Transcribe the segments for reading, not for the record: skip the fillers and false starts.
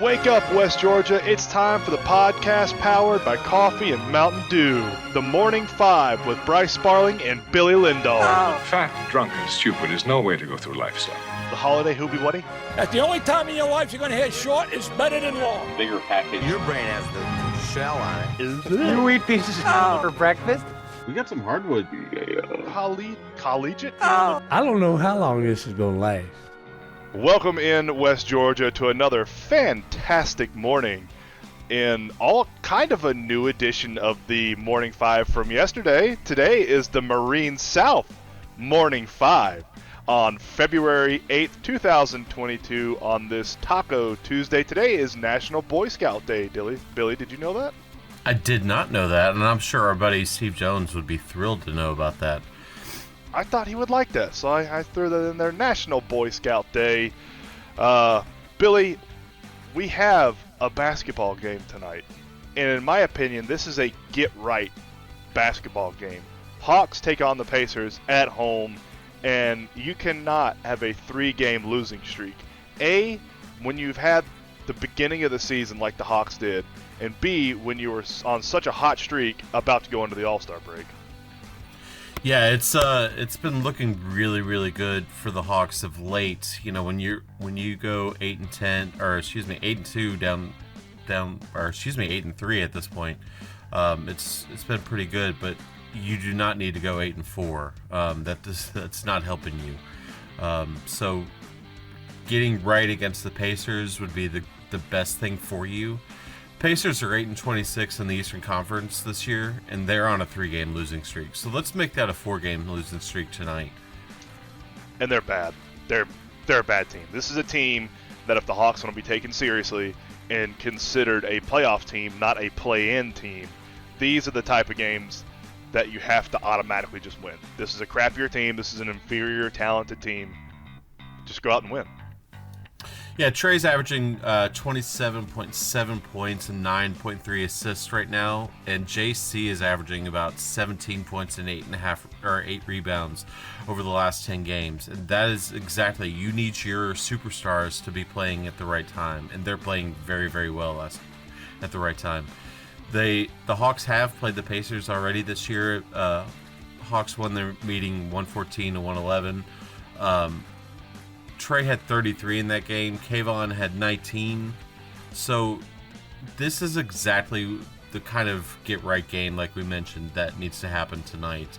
Wake up, West Georgia. It's time for the podcast powered by coffee and Mountain Dew. The Morning Five with Bryce Sparling and Billy Lindahl. Fat, drunk, and stupid is no way to go through life, son. The holiday hoobie wuddy. That's the only time in your life you're going to hear short is better than long. Bigger package. Your brain has the shell on it. Is it? You eat pieces for breakfast? We got some hardwood. Collegiate? I don't know how long this is going to last. Welcome in, West Georgia, to another fantastic morning in all kind of a new edition of the Morning Five from yesterday. Today is the Marine South Morning Five on February 8th, 2022 on this Taco Tuesday. Today is National Boy Scout Day, Billy, did you know that? I did not know that, and I'm sure our buddy Steve Jones would be thrilled to know about that. I thought he would like that, so I threw that in there. National Boy Scout Day. Billy, we have a basketball game tonight. And in my opinion, this is a get-right basketball game. Hawks take on the Pacers at home, and you cannot have a three-game losing streak. A, when you've had the beginning of the season like the Hawks did, and B, when you were on such a hot streak about to go into the All-Star break. Yeah, it's been looking really, really good for the Hawks of late. You know, when you go 8-10, or excuse me, 8-2 down, or excuse me, 8-3 at this point, it's been pretty good. But you do not need to go 8-4. That's not helping you. So getting right against the Pacers would be the best thing for you. Pacers are 8-26 in the Eastern Conference this year, and they're on a 3-game losing streak. So let's make that a 4-game losing streak tonight. And they're bad. They're a bad team. This is a team that if the Hawks want to be taken seriously and considered a playoff team, not a play-in team, these are the type of games that you have to automatically just win. This is a crappier team. This is an inferior, talented team. Just go out and win. Yeah, Trey's averaging 27.7 points and 9.3 assists right now, and JC is averaging about 17 points and 8 rebounds over the last 10 games. And that is exactly, you need your superstars to be playing at the right time, and they're playing very, very well at the right time. The Hawks have played the Pacers already this year. Hawks won their meeting 114-111. Trey had 33 in that game. Kayvon had 19. So this is exactly the kind of get-right game, like we mentioned, that needs to happen tonight.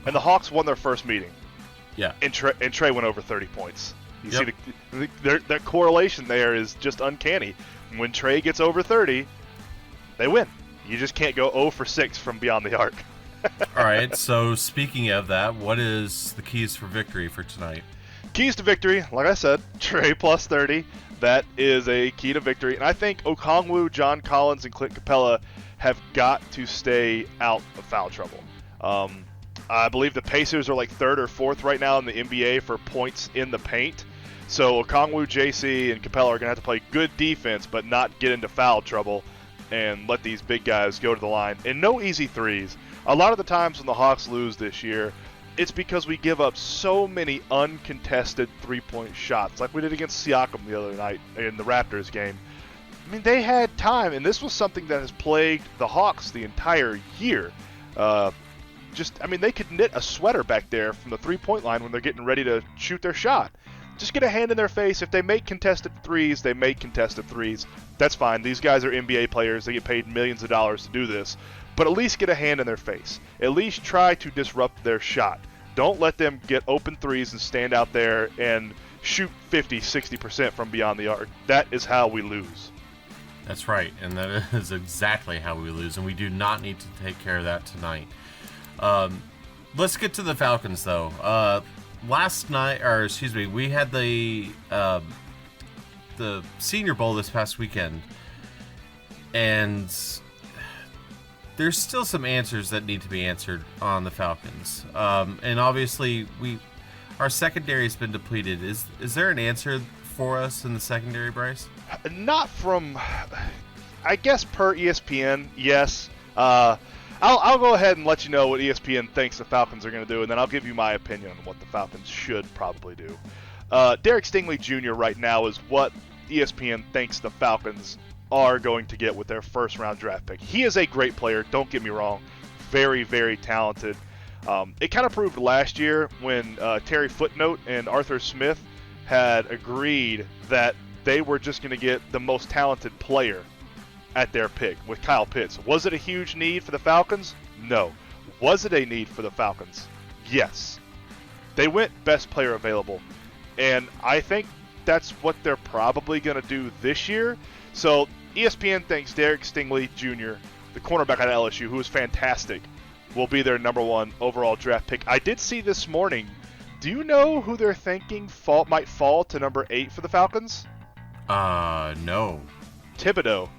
And the Hawks won their first meeting. Yeah. And Trey went over 30 points. You see, that correlation there is just uncanny. When Trey gets over 30, they win. You just can't go 0 for 6 from beyond the arc. All right, so speaking of that, what is the keys for victory for tonight? Keys to victory, like I said, Trey plus 30. That is a key to victory. And I think Okongwu, John Collins, and Clint Capella have got to stay out of foul trouble. I believe the Pacers are like 3rd or 4th right now in the NBA for points in the paint. So Okongwu, JC, and Capella are going to have to play good defense but not get into foul trouble and let these big guys go to the line. And no easy threes. A lot of the times when the Hawks lose this year, it's because we give up so many uncontested three-point shots, like we did against Siakam the other night in the Raptors game. I mean, they had time, and this was something that has plagued the Hawks the entire year. They could knit a sweater back there from the three-point line when they're getting ready to shoot their shot. Just get a hand in their face. If they make contested threes, they make contested threes. That's fine. These guys are NBA players. They get paid millions of dollars to do this. But at least get a hand in their face. At least try to disrupt their shot. Don't let them get open threes and stand out there and shoot 50, 60% from beyond the arc. That is how we lose. That's right, and that is exactly how we lose, and we do not need to take care of that tonight. Let's get to the Falcons, though. Last night, we had the Senior Bowl this past weekend, and there's still some answers that need to be answered on the Falcons. And obviously, our secondary has been depleted. Is there an answer for us in the secondary, Bryce? Not from, I guess, per ESPN, yes. I'll go ahead and let you know what ESPN thinks the Falcons are going to do, and then I'll give you my opinion on what the Falcons should probably do. Derek Stingley Jr. right now is what ESPN thinks the Falcons are going to get with their first-round draft pick. He is a great player, don't get me wrong. Very, very talented. It kind of proved last year when Terry Footnote and Arthur Smith had agreed that they were just going to get the most talented player at their pick with Kyle Pitts. Was it a huge need for the Falcons? No. Was it a need for the Falcons? Yes. They went best player available. And I think that's what they're probably going to do this year. So ESPN thinks Derek Stingley Jr., the cornerback out of LSU, who is fantastic, will be their number 1 overall draft pick. I did see this morning, do you know who they're thinking might fall to number 8 for the Falcons? No. Thibodeau.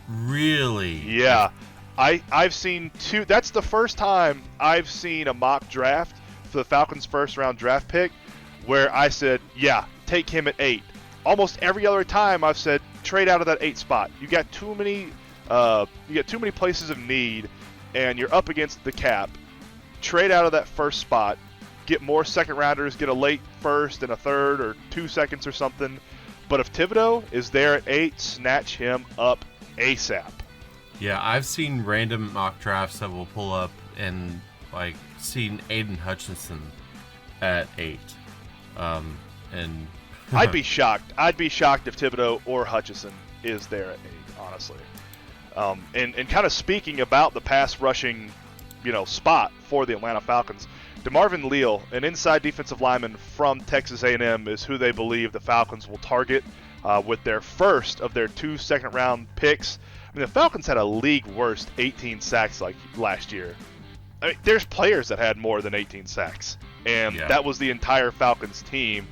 Really? Yeah. I've seen 2. That's the first time I've seen a mock draft for the Falcons' first-round draft pick where I said, yeah, take him at 8. Almost every other time I've said, trade out of that 8 spot. You got too many places of need, and you're up against the cap. Trade out of that first spot. Get more second-rounders. Get a late first and a third or 2 seconds or something. But if Thibodeau is there at 8, snatch him up ASAP. Yeah, I've seen random mock drafts that will pull up and seen Aiden Hutchinson at 8. And I'd be shocked. I'd be shocked if Thibodeau or Hutchinson is there at 8, honestly. And kind of speaking about the pass rushing, spot for the Atlanta Falcons, DeMarvin Leal, an inside defensive lineman from Texas A&M, is who they believe the Falcons will target with their first of their 2 second-round picks. I mean, the Falcons had a league-worst 18 sacks last year. I mean, there's players that had more than 18 sacks, and that was the entire Falcons team.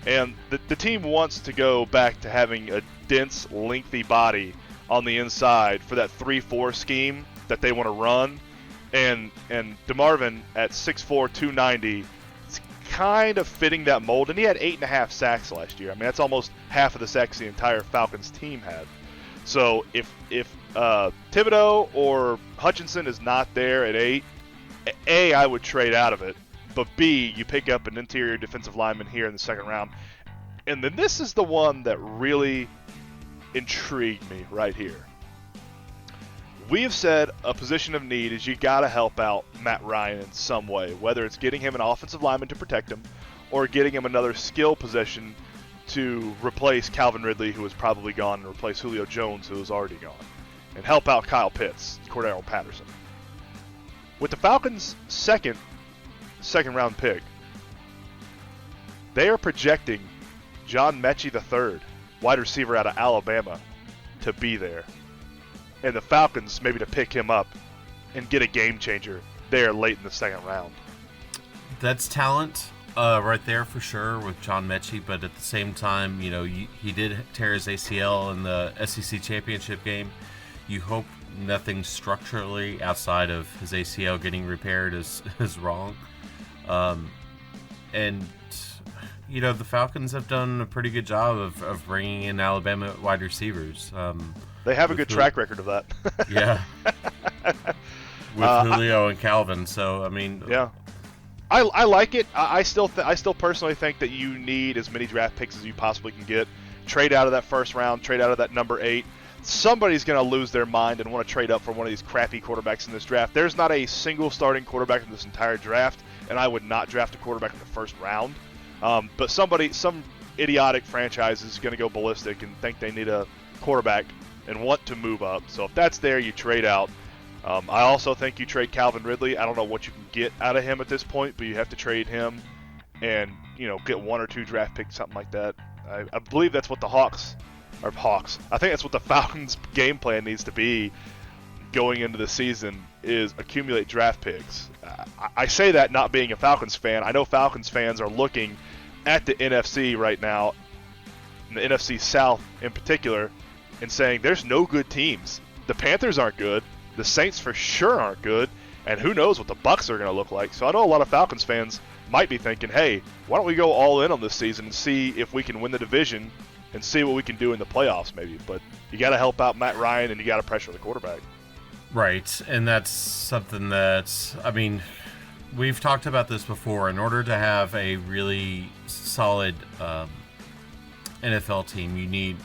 And the team wants to go back to having a dense, lengthy body on the inside for that 3-4 scheme that they want to run. And DeMarvin at 6'4", 290, it's kind of fitting that mold. And he had 8.5 sacks last year. I mean, that's almost half of the sacks the entire Falcons team had. So if Thibodeau or Hutchinson is not there at 8, A, I would trade out of it. But B, you pick up an interior defensive lineman here in the second round. And then this is the one that really intrigued me right here. We have said a position of need is you got to help out Matt Ryan in some way, whether it's getting him an offensive lineman to protect him or getting him another skill position to replace Calvin Ridley, who is probably gone, and replace Julio Jones, who is already gone, and help out Kyle Pitts, Cordero Patterson. With the Falcons' second round pick, they are projecting John Mechie III, wide receiver out of Alabama, to be there. And the Falcons maybe to pick him up and get a game changer there late in the second round. That's talent right there for sure with John Mechie, but at the same time, he did tear his ACL in the SEC championship game. You hope nothing structurally outside of his ACL getting repaired is wrong. And the Falcons have done a pretty good job of bringing in Alabama wide receivers. They have a good track record of that. Yeah. With Julio and Calvin. So, I mean. Yeah. I like it. I still personally think that you need as many draft picks as you possibly can get. Trade out of that first round. Trade out of that number 8. Somebody's going to lose their mind and want to trade up for one of these crappy quarterbacks in this draft. There's not a single starting quarterback in this entire draft, and I would not draft a quarterback in the first round. But some idiotic franchise is going to go ballistic and think they need a quarterback and want to move up. So if that's there, you trade out. I also think you trade Calvin Ridley. I don't know what you can get out of him at this point, but you have to trade him and get 1 or 2 draft picks, something like that. I believe that's what the Hawks. I think that's what the Falcons' game plan needs to be going into the season is accumulate draft picks. I say that not being a Falcons fan. I know Falcons fans are looking at the NFC right now, and the NFC South in particular, and saying there's no good teams. The Panthers aren't good. The Saints for sure aren't good. And who knows what the Bucs are going to look like. So I know a lot of Falcons fans might be thinking, hey, why don't we go all in on this season and see if we can win the division and see what we can do in the playoffs maybe. But you got to help out Matt Ryan and you got to pressure the quarterback. Right, and that's something that, we've talked about this before. In order to have a really solid NFL team, you need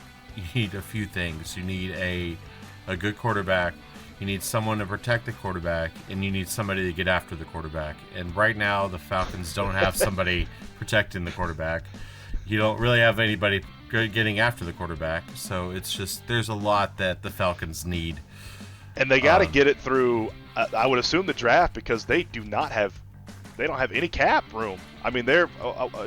a few things. You need a good quarterback. You need someone to protect the quarterback, and you need somebody to get after the quarterback. And right now, the Falcons don't have somebody protecting the quarterback. You don't really have anybody getting after the quarterback. So it's just, there's a lot that the Falcons need. And they got to get it through, I would assume, the draft, because they don't have any cap room. I mean, do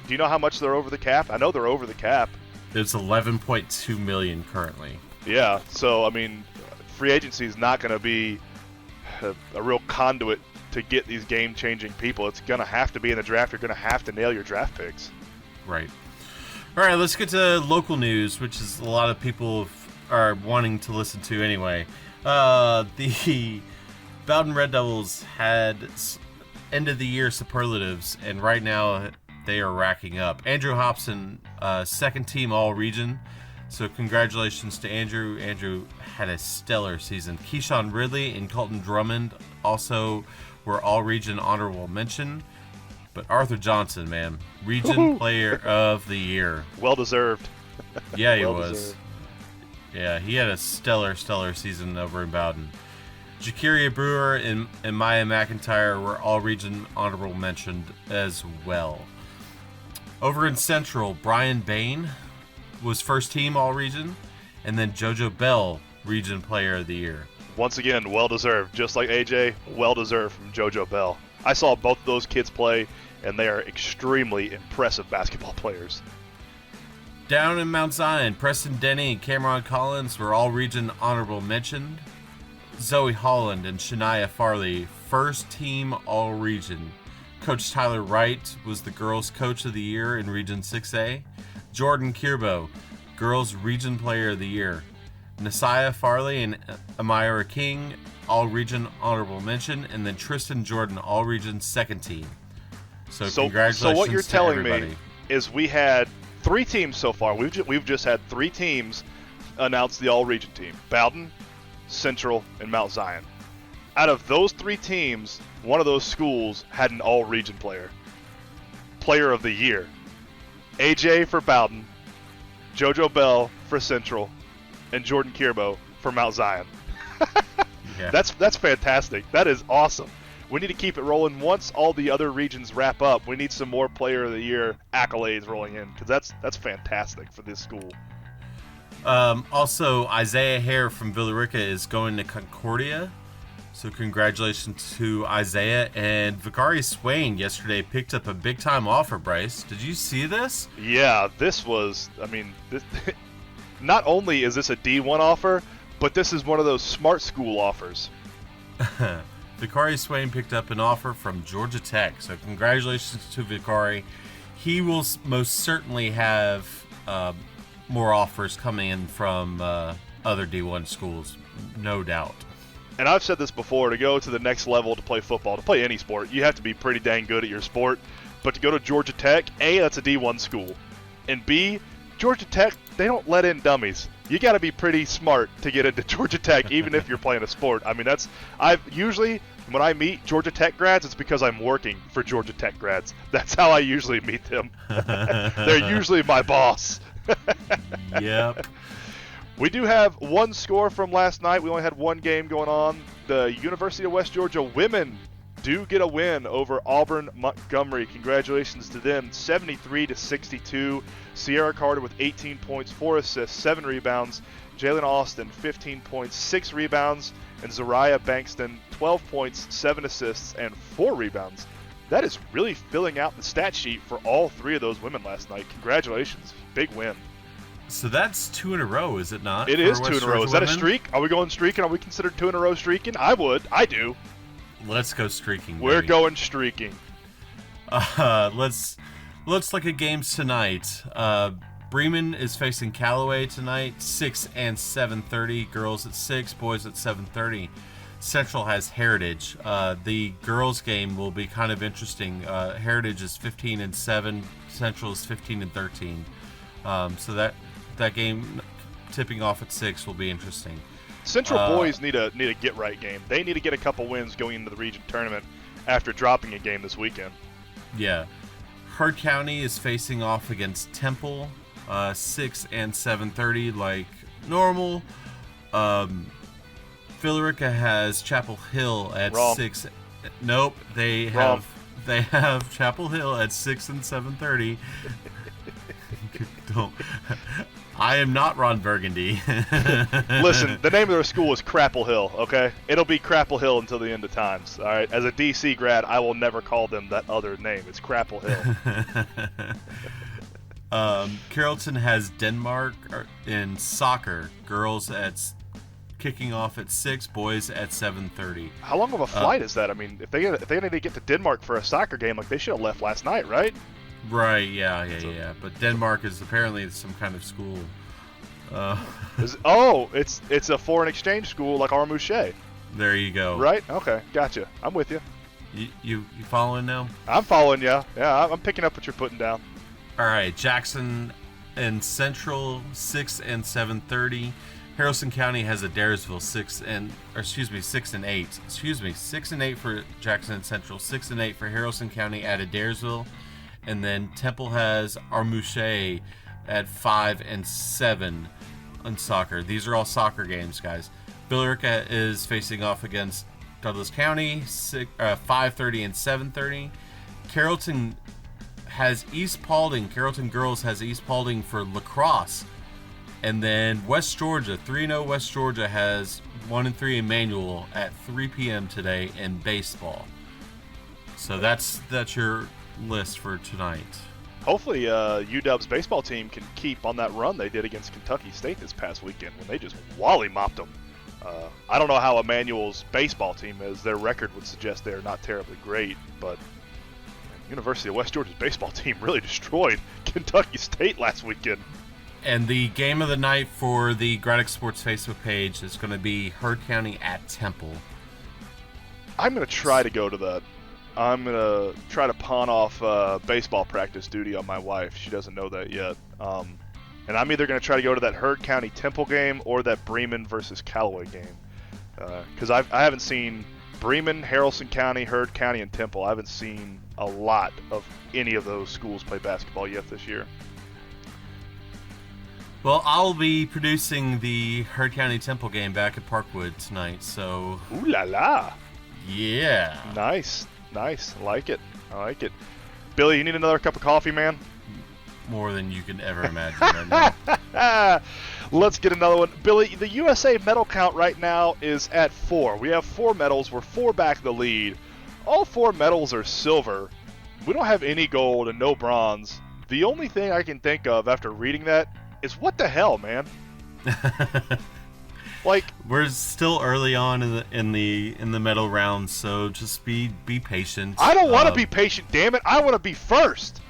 you know how much they're over the cap? I know they're over the cap. It's $11.2 million currently. Yeah, so I mean, free agency is not going to be a real conduit to get these game-changing people. It's going to have to be in the draft. You're going to have to nail your draft picks. Right. All right, let's get to local news, which is a lot of people are wanting to listen to anyway. The Bowden Red Devils had end-of-the-year superlatives, and right now they are racking up. Andrew Hobson, second-team All-Region. So congratulations to Andrew. Andrew had a stellar season. Keyshawn Ridley and Colton Drummond also were all-region honorable mention. But Arthur Johnson, man, region player of the year. Well-deserved. Yeah, he was. Yeah, he had a stellar season over in Bowden. Jakiria Brewer and Maya McIntyre were all-region honorable mentioned as well. Over in Central, Brian Bain was first team all-region, and then JoJo Bell, region player of the year. Once again, well-deserved. Just like AJ, well-deserved from JoJo Bell. I saw both of those kids play, and they are extremely impressive basketball players. Down in Mount Zion, Preston Denny and Cameron Collins were all-region honorable mentioned. Zoe Holland and Shania Farley, first team all-region. Coach Tyler Wright was the girls' coach of the year in Region 6A. Jordan Kirbo, girls' region player of the year. Nasiah Farley and Amira King, all-region honorable mention. And then Tristan Jordan, all-region second team. So congratulations So what you're to telling everybody. me is we had 3 teams so far. We've just had 3 teams announce the all-region team. Bowden, Central, and Mount Zion. Out of those 3 teams, one of those schools had an all-region player of the year. AJ for Bowden, JoJo Bell for Central, and Jordan Kirbo for Mount Zion. Yeah. That's fantastic. That is awesome. We need to keep it rolling. Once all the other regions wrap up, we need some more player of the year accolades rolling in, because that's fantastic for this school. Also, Isaiah Hare from Villa Rica is going to Concordia. So congratulations to Isaiah. And Vicari Swain yesterday picked up a big-time offer, Bryce. Did you see this? Yeah, this was, not only is this a D1 offer, but this is one of those smart school offers. Vicari Swain picked up an offer from Georgia Tech. So congratulations to Vicari. He will most certainly have more offers coming in from other D1 schools, no doubt. And I've said this before, to go to the next level to play football, to play any sport, you have to be pretty dang good at your sport. But to go to Georgia Tech, A, that's a D1 school. And B, Georgia Tech, they don't let in dummies. You got to be pretty smart to get into Georgia Tech, even if you're playing a sport. I mean, I've usually, when I meet Georgia Tech grads, it's because I'm working for Georgia Tech grads. That's how I usually meet them. They're usually my boss. Yep. We do have one score from last night. We only had one game going on. The University of West Georgia women do get a win over Auburn Montgomery. Congratulations to them. 73-62. Sierra Carter with 18 points, 4 assists, 7 rebounds. Jalen Austin, 15 points, 6 rebounds. And Zariah Bankston, 12 points, 7 assists, and 4 rebounds. That is really filling out the stat sheet for all 3 of those women last night. Congratulations. Big win. So that's 2 in a row, is it not? It is 2 in a row. Is that a streak? Are we going streaking? Are we considered 2 in a row streaking? I would. I do. Let's go streaking. We're baby. going streaking. Let's look at games tonight. Bremen is facing Callaway tonight, 6 and 7:30. Girls at 6, boys at 7:30. Central has Heritage. The girls' game will be kind of interesting. Heritage is 15 and 7. Central is 15 and 13. So that game tipping off at 6 will be interesting. Central boys need a get right game. They need to get a couple wins going into the region tournament after dropping a game this weekend. Yeah. Heard County is facing off against Temple. 6 and 7:30 like normal. Villarica has Chapel Hill at Wrong. 6. Nope, they Wrong. have Chapel Hill at 6 and 7:30. Don't. I am not Ron Burgundy. Listen, the name of their school is Crapple Hill, okay? It'll be Crapple Hill until the end of times, all right? As a DC grad, I will never call them that other name. It's Crapple Hill. Carrollton has Denmark in soccer. Girls kicking off at 6, boys at 7:30. How long of a flight is that? I mean, if they need to get to Denmark for a soccer game, like they should have left last night, right? Right, yeah. But Denmark is apparently some kind of school. It's a foreign exchange school like Armouche. There you go. Right? Okay, gotcha. I'm with you. You following now? I'm following you. Yeah, I'm picking up what you're putting down. All right, Jackson and Central 6 and 7:30. Harrison County has Adairsville 6 and 8. 6 and 8 for Jackson and Central, 6 and 8 for Harrison County at Adairsville. And then Temple has Armouche at 5 and 7 on soccer. These are all soccer games, guys. Billerica is facing off against Douglas County, 5:30 and 7:30. Carrollton has East Paulding. Carrollton Girls has East Paulding for lacrosse. And then West Georgia, 3-0 West Georgia has 1-3 Emmanuel at 3 p.m. today in baseball. So that's your list for tonight. Hopefully UW's baseball team can keep on that run they did against Kentucky State this past weekend when they just wally-mopped them. I don't know how Emmanuel's baseball team is. Their record would suggest they're not terribly great, but University of West Georgia's baseball team really destroyed Kentucky State last weekend. And the game of the night for the Graddock Sports Facebook page is going to be Heard County at Temple. I'm going to try to go to that. I'm going to try to pawn off baseball practice duty on my wife. She doesn't know that yet. And I'm either going to try to go to that Heard County Temple game or that Bremen versus Callaway game. Because I haven't seen Bremen, Haralson County, Heard County, and Temple. I haven't seen a lot of any of those schools play basketball yet this year. Well, I'll be producing the Heard County Temple game back at Parkwood tonight, so... Ooh la la! Yeah. Nice. I like it. Billy, you need another cup of coffee, man? More than you can ever imagine right now. Let's get another one. Billy, the USA medal count right now is at 4. We have 4 medals. We're 4 back in the lead. All 4 medals are silver. We don't have any gold and no bronze. The only thing I can think of after reading that is what the hell, man? Like, we're still early on in the medal round, so just be patient. I don't want to be patient, damn it. I want to be first.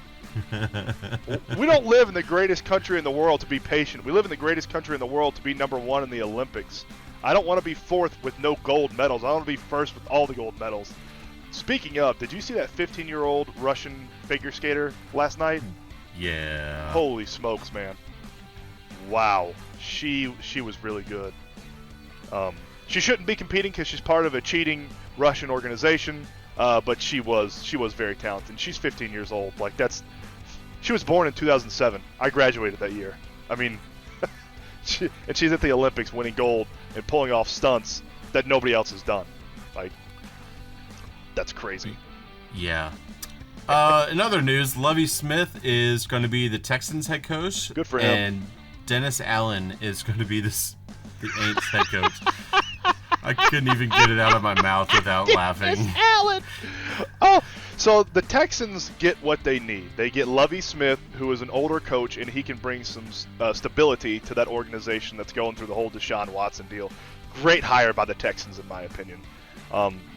We don't live in the greatest country in the world to be patient. We live in the greatest country in the world to be number 1 in the Olympics. I don't want to be 4th with no gold medals. I want to be first with all the gold medals. Speaking of, did you see that 15-year-old Russian figure skater last night? Yeah. Holy smokes, man. Wow. She was really good. She shouldn't be competing because she's part of a cheating Russian organization, but she was very talented. She's 15 years old. Like, she was born in 2007. I graduated that year. I mean, and she's at the Olympics winning gold and pulling off stunts that nobody else has done. Like, that's crazy. Yeah. In other news, Lovie Smith is going to be the Texans head coach. Good for him. And Dennis Allen is going to be the Aints head coach. I couldn't even get it out of my mouth without laughing. Dennis Allen! Oh, so the Texans get what they need. They get Lovie Smith, who is an older coach, and he can bring some stability to that organization that's going through the whole Deshaun Watson deal. Great hire by the Texans, in my opinion.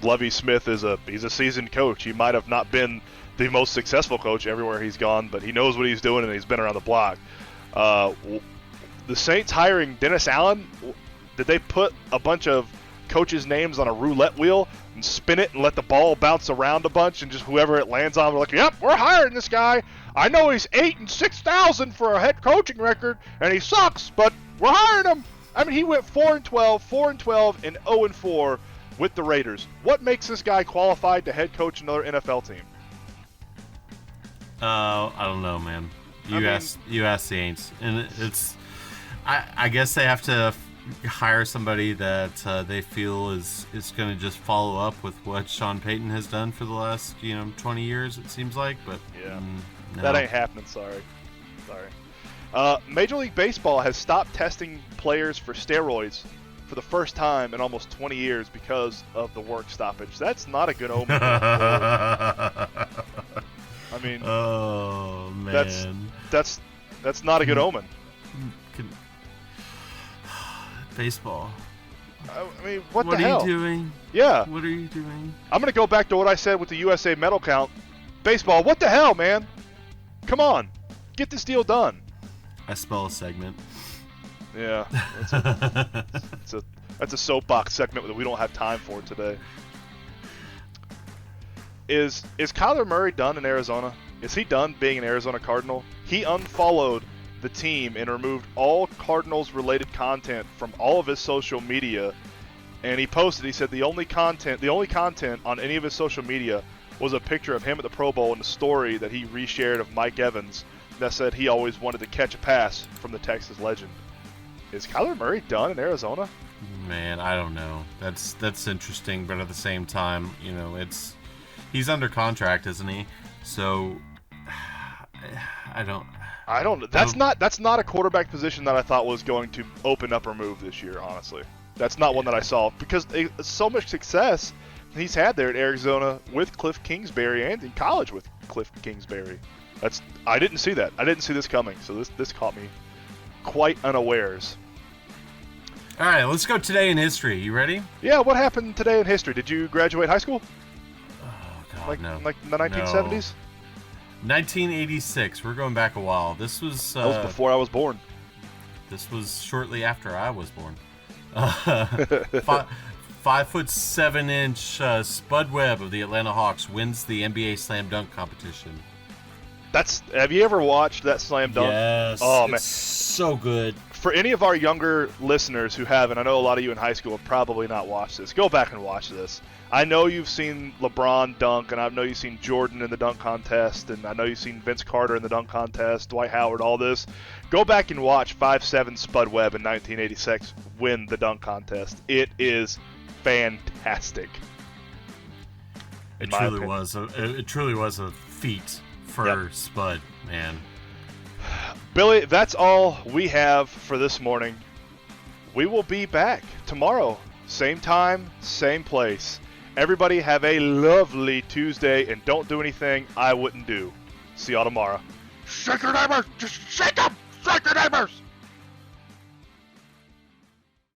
Lovie Smith he's a seasoned coach. He might have not been the most successful coach everywhere he's gone, but he knows what he's doing and he's been around the block. The Saints hiring Dennis Allen, did they put a bunch of coaches' names on a roulette wheel and spin it and let the ball bounce around a bunch and just whoever it lands on, we're like, yep, we're hiring this guy. I know he's 8 and 6,000 for a head coaching record and he sucks, but we're hiring him. I mean, he went 4-12, and 0-4 with the Raiders. What makes this guy qualified to head coach another NFL team? I don't know, man. You ask the Aints, and it's. I guess they have to hire somebody that they feel is going to just follow up with what Sean Payton has done for the last 20 years. It seems like, but yeah, no. That ain't happening. Sorry. Major League Baseball has stopped testing players for steroids for the first time in almost 20 years because of the work stoppage. That's not a good omen. I mean, oh man, that's not a good omen. Baseball. I mean, what the hell? hell? What are you doing? Yeah. What are you doing? I'm going to go back to what I said with the USA medal count. Baseball, what the hell, man? Come on. Get this deal done. I spell a segment. Yeah. That's a soapbox segment that we don't have time for today. Is Kyler Murray done in Arizona? Is he done being an Arizona Cardinal? He unfollowed the team and removed all Cardinals-related content from all of his social media, and he said the only content on any of his social media was a picture of him at the Pro Bowl and a story that he reshared of Mike Evans that said he always wanted to catch a pass from the Texas legend. Is Kyler Murray done in Arizona? Man, I don't know. That's interesting, but at the same time, he's under contract, isn't he? So I don't. That's not a quarterback position that I thought was going to open up or move this year, honestly. That's not one that I saw because so much success he's had there at Arizona with Cliff Kingsbury and in college with Cliff Kingsbury. I didn't see that. I didn't see this coming, so this caught me quite unawares. All right, let's go today in history. You ready? Yeah, what happened today in history? Did you graduate high school? Oh God, no. Like the 1970s? 1986. We're going back a while. This was. That was before I was born. This was shortly after I was born. 5'7" Spud Webb of the Atlanta Hawks wins the NBA slam dunk competition. Have you ever watched that slam dunk? Yes. Oh man, it's so good. For any of our younger listeners who haven't, I know a lot of you in high school have probably not watched this. Go back and watch this. I know you've seen LeBron dunk, and I know you've seen Jordan in the dunk contest, and I know you've seen Vince Carter in the dunk contest, Dwight Howard, all this. Go back and watch 5'7" Spud Webb in 1986 win the dunk contest. It is fantastic. It truly was a feat for Spud, man. Billy, that's all we have for this morning. We will be back tomorrow, same time, same place. Everybody have a lovely Tuesday, and don't do anything I wouldn't do. See y'all tomorrow. Shake your neighbors! Just shake them! Shake your neighbors!